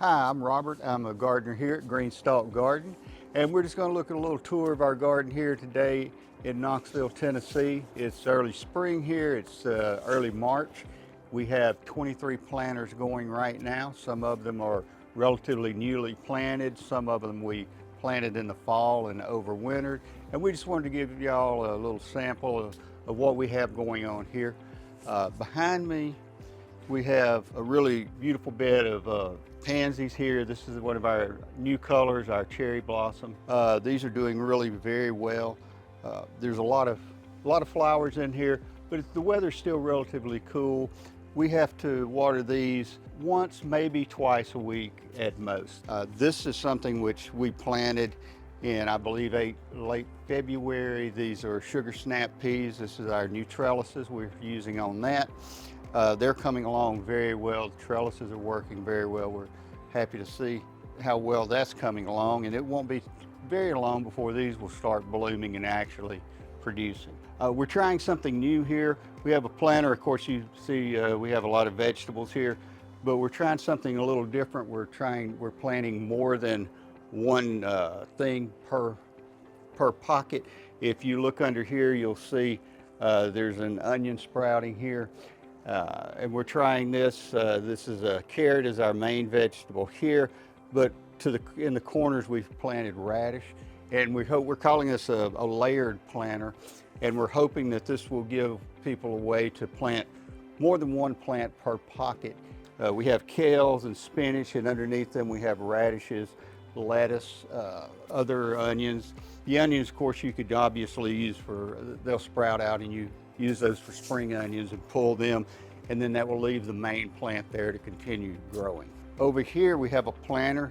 Hi, I'm Robert. I'm a gardener here at GreenStalk Garden, and we're just going to look at a little tour of our garden here today in Knoxville, Tennessee. It's early spring here. It's early March. We have 23 planters going right now. Some of them are relatively newly planted. Some of them we planted in the fall and overwintered. And we just wanted to give y'all a little sample of what we have going on here. Behind me, we have a really beautiful bed of pansies here. This is one of our new colors, our cherry blossom. These are doing really very well. There's a lot of flowers in here, but the weather's still relatively cool. We have to water these once, maybe twice a week at most. This is something which we planted in, I believe, late February. These are sugar snap peas. This is our new trellises we're using on that. They're coming along very well. The trellises are working very well. We're happy to see how well that's coming along, and it won't be very long before these will start blooming and actually producing. We're trying something new here. We have a planter. Of course, you see we have a lot of vegetables here, but we're trying something a little different. We're planting more than one thing per pocket. If you look under here, you'll see there's an onion sprouting here. And we're trying this. This is a carrot is our main vegetable here, but in the corners we've planted radish, and we're calling this a layered planter, and we're hoping that this will give people a way to plant more than one plant per pocket. We have kales and spinach, and underneath them we have radishes, lettuce, other onions. The onions, of course, you could obviously use they'll sprout out, and you use those for spring onions and pull them, and then that will leave the main plant there to continue growing. Over here we have a planter.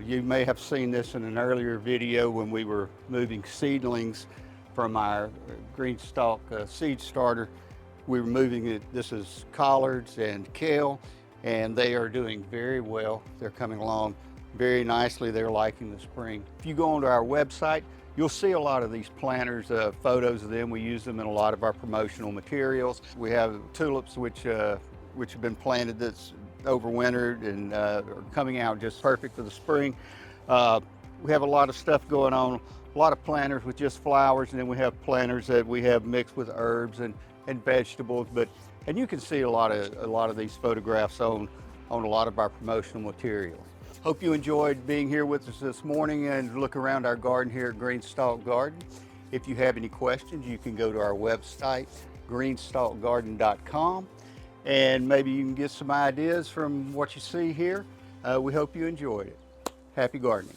You may have seen this in an earlier video when we were moving seedlings from our GreenStalk seed starter. We were moving it. This is collards and kale, and they are doing very well. They're coming along very nicely. They're liking the spring. If you go onto our website, you'll see a lot of these planters, photos of them. We use them in a lot of our promotional materials. We have tulips which have been planted that's overwintered and are coming out just perfect for the spring. We have a lot of stuff going on, a lot of planters with just flowers, and then we have planters that we have mixed with herbs and vegetables. And you can see a lot of these photographs on a lot of our promotional materials. Hope you enjoyed being here with us this morning and look around our garden here at GreenStalk Garden. If you have any questions, you can go to our website, greenstalkgarden.com, and maybe you can get some ideas from what you see here. We hope you enjoyed it. Happy gardening.